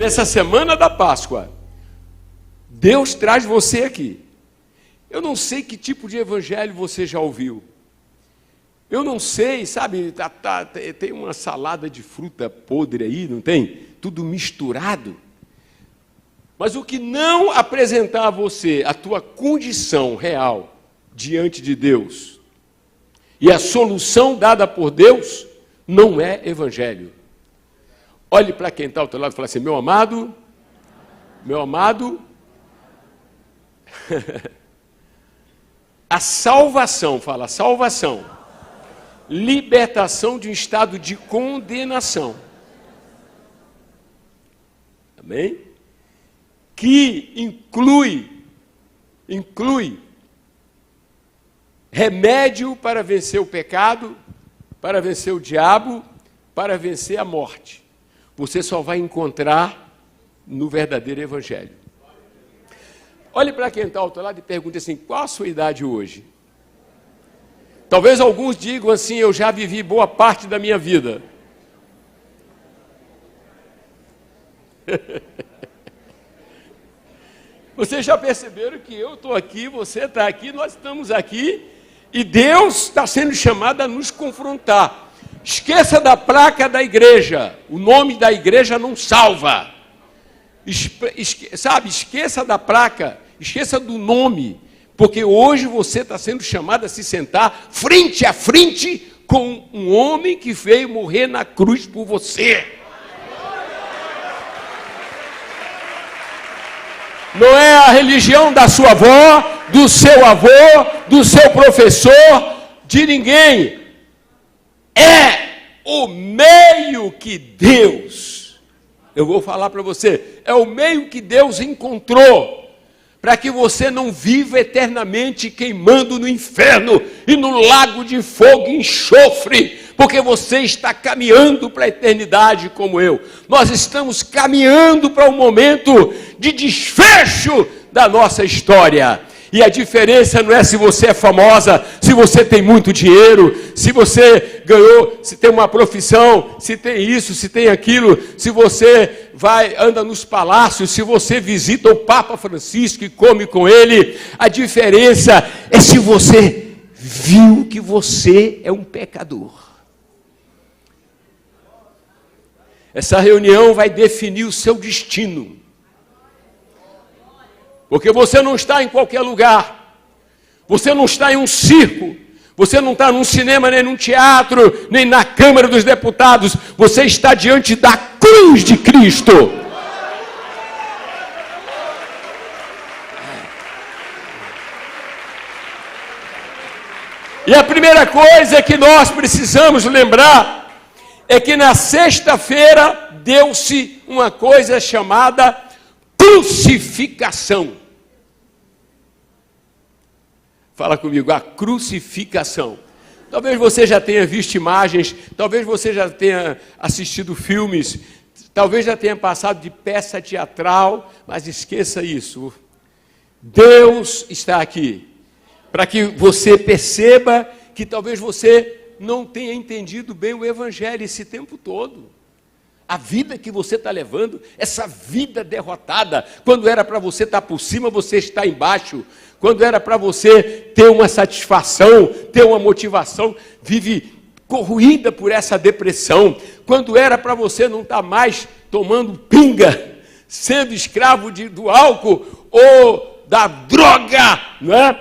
nessa semana da Páscoa, Deus traz você aqui. Eu não sei que tipo de evangelho você já ouviu. Eu não sei, sabe, tem uma salada de fruta podre aí, não tem? Tudo misturado. Mas o que não apresentar a você a tua condição real diante de Deus e a solução dada por Deus, não é evangelho. Olhe para quem está ao teu lado e fala assim, meu amado, a salvação, fala, salvação, libertação de um estado de condenação. Amém? Que inclui remédio para vencer o pecado, para vencer o diabo, para vencer a morte. Você só vai encontrar no verdadeiro evangelho. Olhe para quem está ao outro lado e pergunte assim, qual a sua idade hoje? Talvez alguns digam assim, eu já vivi boa parte da minha vida. Vocês já perceberam que eu estou aqui, você está aqui, nós estamos aqui, e Deus está sendo chamado a nos confrontar. Esqueça da placa da igreja, o nome da igreja não salva. Esqueça da placa, esqueça do nome, porque hoje você está sendo chamado a se sentar frente a frente com um homem que veio morrer na cruz por você. Não é a religião da sua avó, do seu avô, do seu professor, de ninguém. É o meio que Deus, eu vou falar para você, é o meio que Deus encontrou para que você não viva eternamente queimando no inferno e no lago de fogo e enxofre, porque você está caminhando para a eternidade como eu. Nós estamos caminhando para um momento de desfecho da nossa história. E a diferença não é se você é famosa, se você tem muito dinheiro, se você ganhou, se tem uma profissão, se tem isso, se tem aquilo, se você anda nos palácios, se você visita o Papa Francisco e come com ele. A diferença é se você viu que você é um pecador. Essa reunião vai definir o seu destino. Porque você não está em qualquer lugar, você não está em um circo, você não está num cinema, nem num teatro, nem na Câmara dos Deputados, você está diante da cruz de Cristo. E a primeira coisa que nós precisamos lembrar é que na sexta-feira deu-se uma coisa chamada crucificação. Fala comigo, a crucificação. Talvez você já tenha visto imagens, talvez você já tenha assistido filmes, talvez já tenha passado de peça teatral, mas esqueça isso. Deus está aqui para que você perceba que talvez você não tenha entendido bem o evangelho esse tempo todo. A vida que você está levando, essa vida derrotada, quando era para você estar por cima, você está embaixo. Quando era para você ter uma satisfação, ter uma motivação, vive corroída por essa depressão. Quando era para você não estar mais tomando pinga, sendo escravo do álcool ou da droga, não é?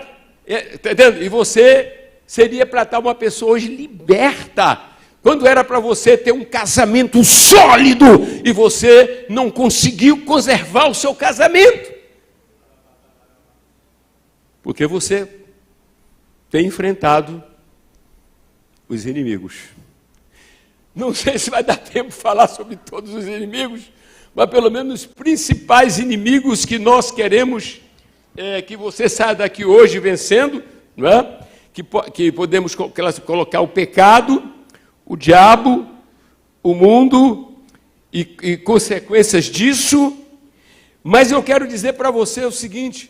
Tá entendendo? E você seria para estar uma pessoa hoje liberta. Quando era para você ter um casamento sólido e você não conseguiu conservar o seu casamento. Porque você tem enfrentado os inimigos. Não sei se vai dar tempo de falar sobre todos os inimigos, mas pelo menos os principais inimigos que nós queremos que você saia daqui hoje vencendo, não é? Que podemos colocar o pecado, o diabo, o mundo e consequências disso. Mas eu quero dizer para você o seguinte: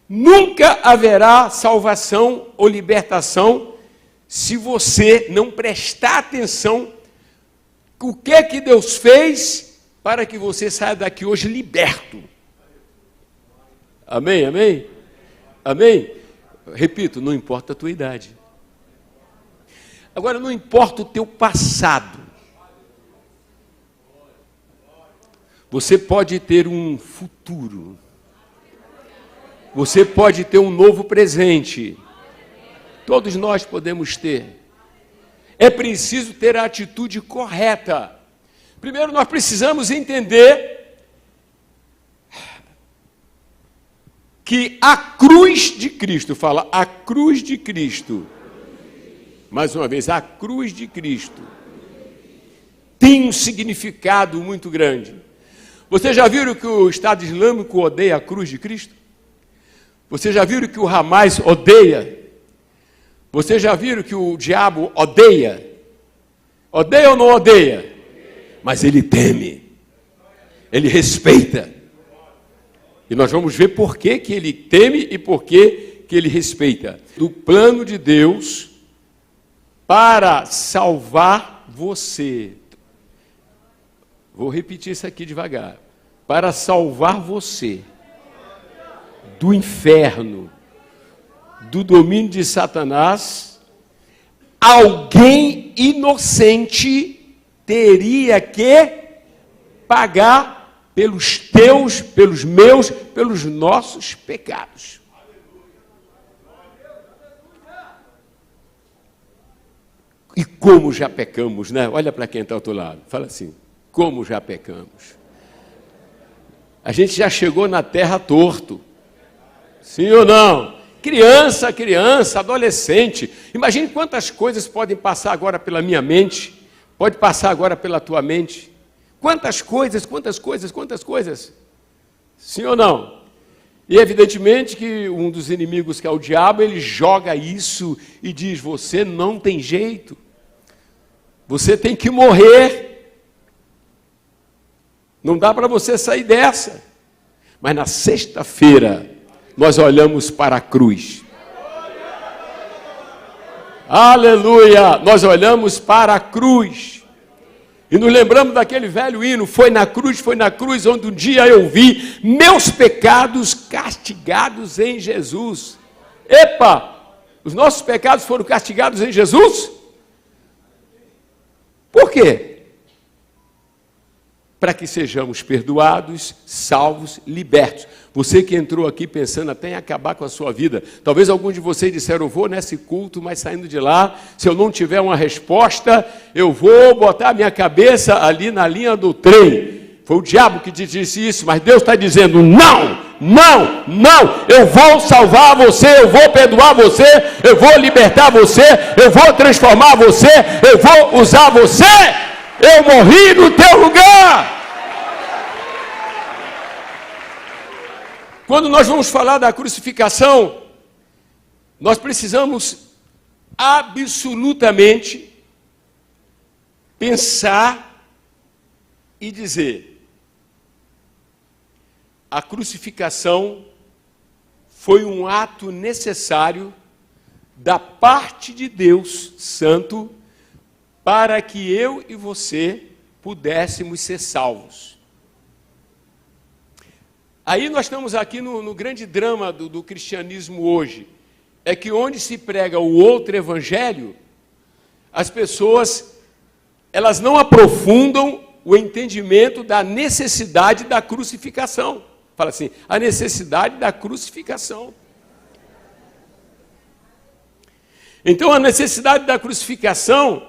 nunca haverá salvação ou libertação se você não prestar atenção o que Deus fez para que você saia daqui hoje liberto. Amém, amém? Amém? Repito, não importa a tua idade. Agora, não importa o teu passado. Você pode ter um futuro. Você pode ter um novo presente. Todos nós podemos ter. É preciso ter a atitude correta. Primeiro, nós precisamos entender que a cruz de Cristo, fala, a cruz de Cristo, mais uma vez, a cruz de Cristo, tem um significado muito grande. Vocês já viram que o Estado Islâmico odeia a cruz de Cristo? Vocês já viram que o Hamas odeia? Vocês já viram que o diabo odeia? Odeia ou não odeia? Mas ele teme, ele respeita. E nós vamos ver por que ele teme e por que ele respeita. Do plano de Deus para salvar você. Vou repetir isso aqui devagar. Para salvar você do inferno, do domínio de Satanás, alguém inocente teria que pagar pelos teus, pelos meus, pelos nossos pecados. E como já pecamos, né? Olha para quem está ao outro lado, fala assim, como já pecamos. A gente já chegou na terra torto. Sim ou não? Criança, adolescente. Imagine quantas coisas podem passar agora pela minha mente, pode passar agora pela tua mente. Quantas coisas. Sim ou não? E evidentemente que um dos inimigos, que é o diabo, ele joga isso e diz, você não tem jeito. Você tem que morrer. Não dá para você sair dessa. Mas na sexta-feira, nós olhamos para a cruz. Aleluia! Nós olhamos para a cruz. E nos lembramos daquele velho hino, foi na cruz, onde um dia eu vi meus pecados castigados em Jesus. Epa! Os nossos pecados foram castigados em Jesus? Por quê? Para que sejamos perdoados, salvos, libertos. Você que entrou aqui pensando até em acabar com a sua vida, talvez alguns de vocês disseram, eu vou nesse culto, mas saindo de lá, se eu não tiver uma resposta, eu vou botar a minha cabeça ali na linha do trem. Foi o diabo que te disse isso, mas Deus está dizendo, não, eu vou salvar você, eu vou perdoar você, eu vou libertar você, eu vou transformar você, eu vou usar você. Eu morri no teu lugar. Quando nós vamos falar da crucificação, nós precisamos absolutamente pensar e dizer: a crucificação foi um ato necessário da parte de Deus Santo para que eu e você pudéssemos ser salvos. Aí nós estamos aqui no grande drama do cristianismo hoje, é que onde se prega o outro evangelho, as pessoas, elas não aprofundam o entendimento da necessidade da crucificação. Fala assim, a necessidade da crucificação. Então a necessidade da crucificação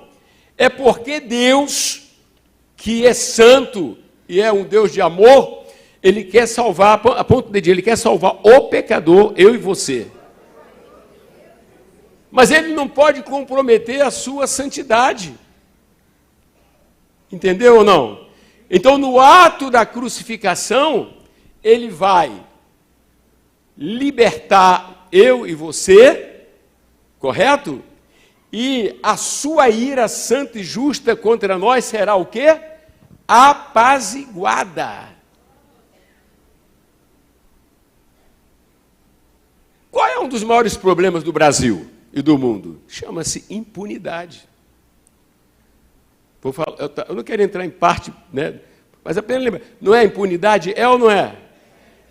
é porque Deus, que é santo e é um Deus de amor, Ele quer salvar, a ponto de Ele quer salvar o pecador, eu e você. Mas Ele não pode comprometer a sua santidade. Entendeu ou não? Então, no ato da crucificação, Ele vai libertar eu e você, correto? E a sua ira santa e justa contra nós será o quê? Apaziguada. Qual é um dos maiores problemas do Brasil e do mundo? Chama-se impunidade. Eu não quero entrar em parte, né? Mas apenas lembra, não é impunidade? É ou não é?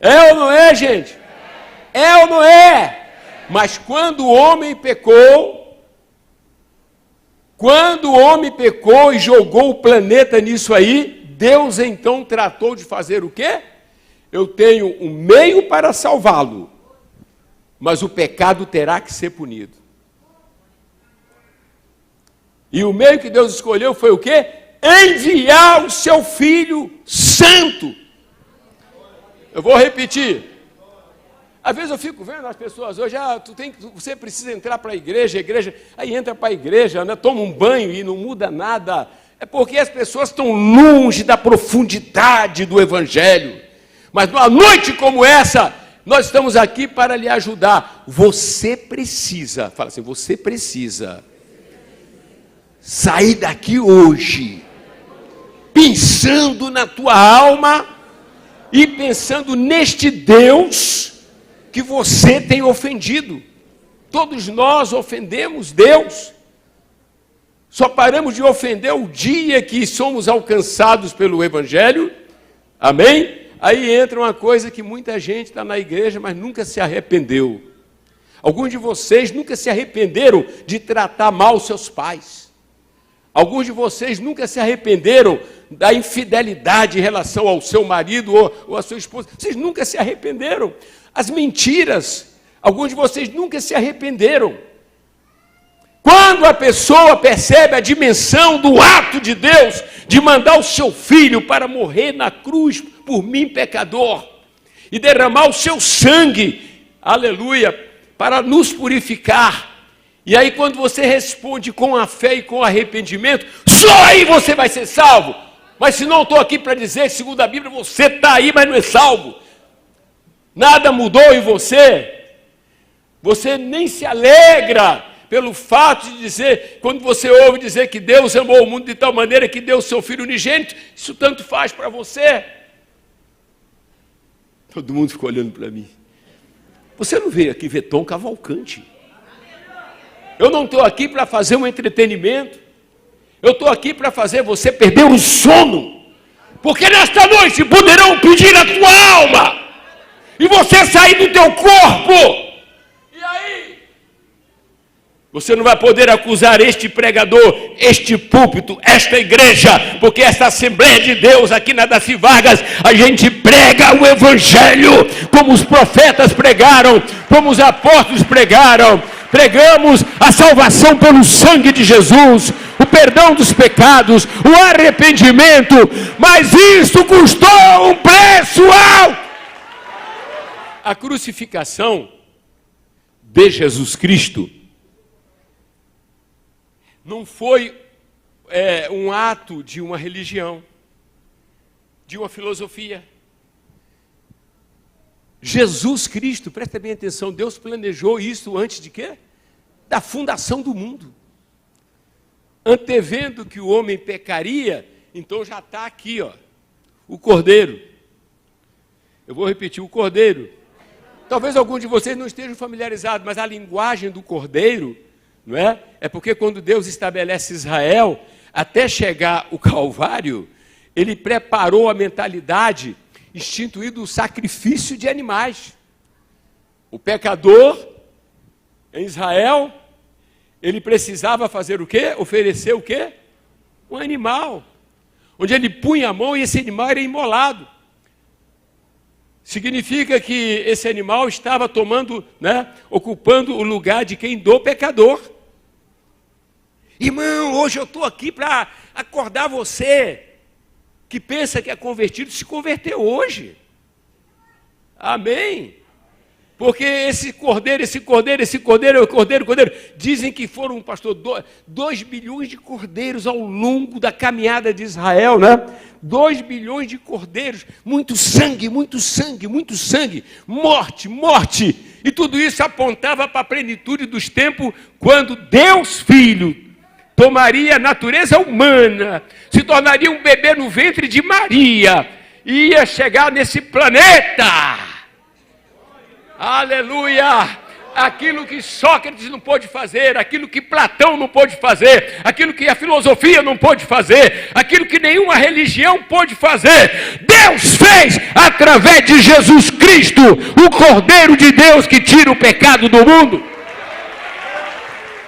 É ou não é, gente? É ou não é? Mas quando o homem pecou e jogou o planeta nisso aí, Deus então tratou de fazer o quê? Eu tenho um meio para salvá-lo, mas o pecado terá que ser punido. E o meio que Deus escolheu foi o quê? Enviar o seu Filho Santo. Eu vou repetir. Às vezes eu fico vendo as pessoas hoje, você precisa entrar para a igreja, aí entra para a igreja, né, toma um banho e não muda nada. É porque as pessoas estão longe da profundidade do Evangelho. Mas numa noite como essa, nós estamos aqui para lhe ajudar. Você precisa, fala assim, você precisa sair daqui hoje, pensando na tua alma e pensando neste Deus que você tem ofendido. Todos nós ofendemos Deus. Só paramos de ofender o dia que somos alcançados pelo Evangelho. Amém? Aí entra uma coisa que muita gente está na igreja, mas nunca se arrependeu. Alguns de vocês nunca se arrependeram de tratar mal seus pais. Alguns de vocês nunca se arrependeram da infidelidade em relação ao seu marido ou à sua esposa. Vocês nunca se arrependeram. As mentiras, alguns de vocês nunca se arrependeram. Quando a pessoa percebe a dimensão do ato de Deus, de mandar o seu filho para morrer na cruz por mim, pecador, e derramar o seu sangue, aleluia, para nos purificar. E aí quando você responde com a fé e com arrependimento, só aí você vai ser salvo. Mas se não estou aqui para dizer, segundo a Bíblia, você está aí, mas não é salvo. Nada mudou em você. Você nem se alegra pelo fato de dizer, quando você ouve dizer que Deus amou o mundo de tal maneira que deu o seu Filho unigênito, isso tanto faz para você. Todo mundo ficou olhando para mim. Você não veio aqui ver Tom Cavalcante. Eu não estou aqui para fazer um entretenimento. Eu estou aqui para fazer você perder o sono. Porque nesta noite poderão pedir a tua alma. E você sair do teu corpo. E aí? Você não vai poder acusar este pregador, este púlpito, esta igreja, porque esta Assembleia de Deus aqui na Daci Vargas, a gente prega o Evangelho, como os profetas pregaram, como os apóstolos pregaram. Pregamos a salvação pelo sangue de Jesus, o perdão dos pecados, o arrependimento, mas isso custou um preço alto. A crucificação de Jesus Cristo não foi um ato de uma religião, de uma filosofia. Jesus Cristo, presta bem atenção, Deus planejou isso antes de quê? Da fundação do mundo. Antevendo que o homem pecaria, então já está aqui, ó, o Cordeiro. Eu vou repetir, o Cordeiro. Talvez alguns de vocês não estejam familiarizados, mas a linguagem do Cordeiro, não é? É porque quando Deus estabelece Israel, até chegar o Calvário, ele preparou a mentalidade, instituído o sacrifício de animais. O pecador, em Israel, ele precisava fazer o quê? Oferecer o quê? Um animal, onde ele punha a mão e esse animal era imolado. Significa que esse animal estava tomando, né, ocupando o lugar de quem? Do pecador. Irmão, hoje eu estou aqui para acordar você, que pensa que é convertido, se converteu hoje. Amém? Porque esse cordeiro, dizem que foram, pastor, 2 bilhões de cordeiros ao longo da caminhada de Israel, né? 2 bilhões de cordeiros, muito sangue, morte. E tudo isso apontava para a plenitude dos tempos, quando Deus Filho tomaria a natureza humana, se tornaria um bebê no ventre de Maria, e ia chegar nesse planeta. Aleluia! aquilo que Sócrates não pôde fazer, aquilo que Platão não pôde fazer, aquilo que a filosofia não pôde fazer, aquilo que nenhuma religião pôde fazer, Deus fez através de Jesus Cristo, o Cordeiro de Deus que tira o pecado do mundo.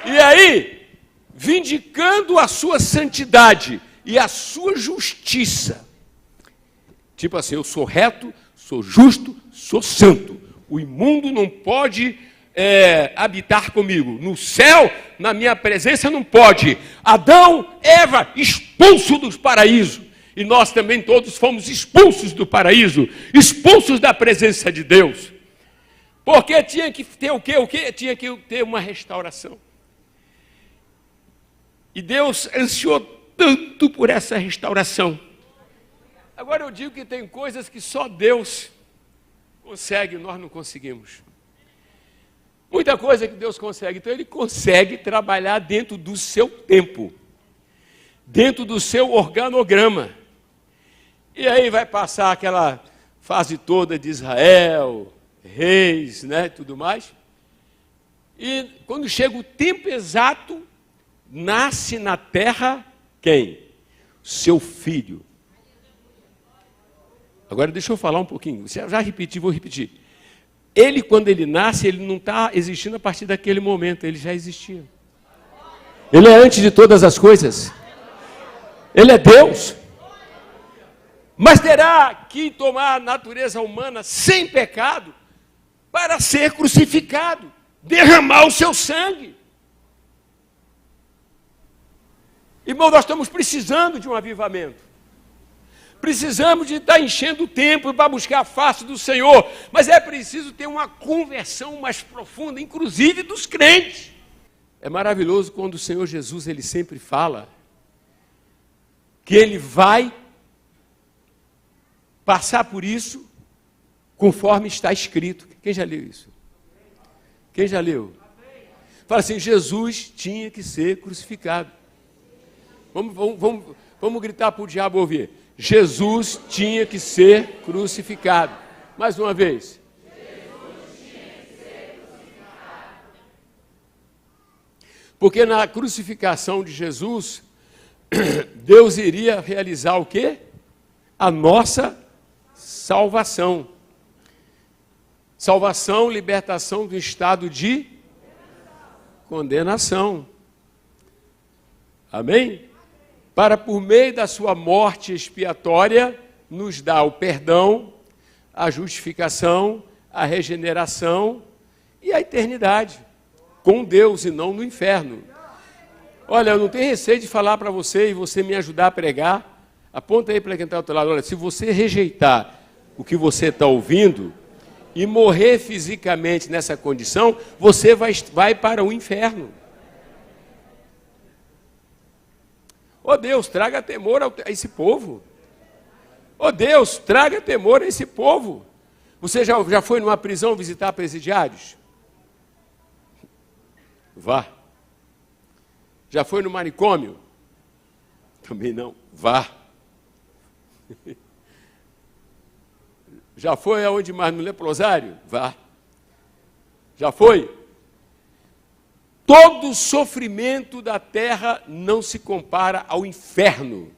E aí, vindicando a sua santidade e a sua justiça, tipo assim, eu sou reto, sou justo, sou santo, o imundo não pode habitar comigo. No céu, na minha presença, não pode. Adão, Eva, expulso do paraíso. E nós também todos fomos expulsos do paraíso, expulsos da presença de Deus. Porque tinha que ter o quê? Tinha que ter uma restauração. E Deus ansiou tanto por essa restauração. Agora eu digo que tem coisas que só Deus consegue, nós não conseguimos. Muita coisa que Deus consegue, então Ele consegue trabalhar dentro do seu tempo, dentro do seu organograma. E aí vai passar aquela fase toda de Israel, reis, né, tudo mais. E quando chega o tempo exato, nasce na terra quem? Seu filho. Agora deixa eu falar um pouquinho, já repeti, vou repetir. Ele, quando ele nasce, ele não está existindo a partir daquele momento, ele já existia. Ele é antes de todas as coisas. Ele é Deus. Mas terá que tomar a natureza humana sem pecado para ser crucificado, derramar o seu sangue. Irmão, nós estamos precisando de um avivamento. Precisamos de estar enchendo o tempo para buscar a face do Senhor, mas é preciso ter uma conversão mais profunda, inclusive dos crentes. É maravilhoso quando o Senhor Jesus, Ele sempre fala que Ele vai passar por isso conforme está escrito. Quem já leu isso? Quem já leu? Fala assim, Jesus tinha que ser crucificado. Vamos gritar para o diabo ouvir. Jesus tinha que ser crucificado. Mais uma vez. Jesus tinha que ser crucificado. Porque na crucificação de Jesus, Deus iria realizar o quê? A nossa salvação. Salvação, libertação do estado de condenação. Amém? Para, por meio da sua morte expiatória, nos dar o perdão, a justificação, a regeneração e a eternidade, com Deus e não no inferno. Olha, eu não tenho receio de falar para você e você me ajudar a pregar. Aponta aí para quem está ao outro lado. Olha, se você rejeitar o que você está ouvindo e morrer fisicamente nessa condição, você vai para o inferno. Oh Deus, traga temor a esse povo. Oh Deus, traga temor a esse povo. Você já foi numa prisão visitar presidiários? Vá. Já foi no manicômio? Também não. Vá. Já foi aonde mais? No leprosário? Vá. Já foi? Todo sofrimento da terra não se compara ao inferno.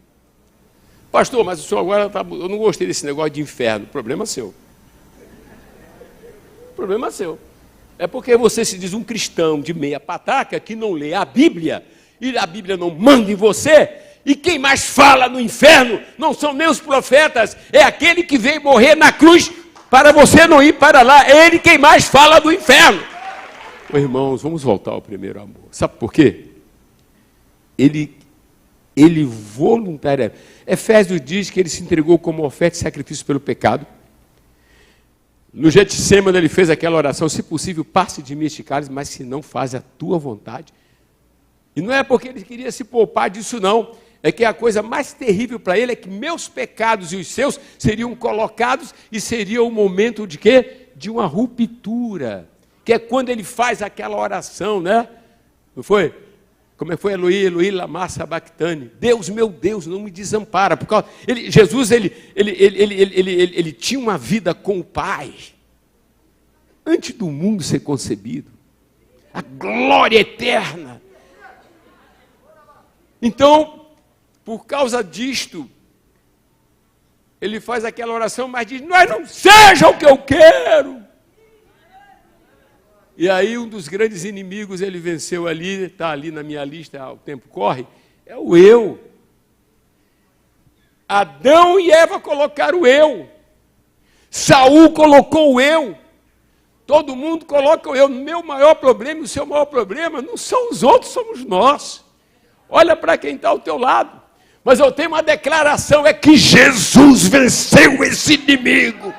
Pastor, mas o senhor agora está... Eu não gostei desse negócio de inferno. Problema seu. Problema seu. É porque você se diz um cristão de meia pataca que não lê a Bíblia, e a Bíblia não manda em você, e quem mais fala no inferno não são nem os profetas, é aquele que veio morrer na cruz para você não ir para lá. É ele quem mais fala do inferno. Irmãos, vamos voltar ao primeiro amor. Sabe por quê? Ele voluntariamente... Efésios diz que ele se entregou como oferta e sacrifício pelo pecado. No Getsêmani ele fez aquela oração, se possível, passe de mim este cálice, mas se não, faz a tua vontade. E não é porque ele queria se poupar disso, não. É que a coisa mais terrível para ele é que meus pecados e os seus seriam colocados e seria o momento de quê? De uma ruptura. Que é quando ele faz aquela oração, né? Não foi? Como é que foi? Eloi, Eloi, lama sabachthani. Deus, meu Deus, não me desampara. Por causa, Jesus, ele tinha uma vida com o Pai. Antes do mundo ser concebido. a glória eterna. Então, por causa disto, ele faz aquela oração, mas diz, mas não seja o que eu quero. E aí um dos grandes inimigos ele venceu ali, está ali na minha lista, o tempo corre, é o eu. Adão e Eva colocaram o eu. Saul colocou o eu. Todo mundo coloca o eu. O meu maior problema e o seu maior problema não são os outros, somos nós. Olha para quem está ao teu lado. Mas eu tenho uma declaração, é que Jesus venceu esse inimigo.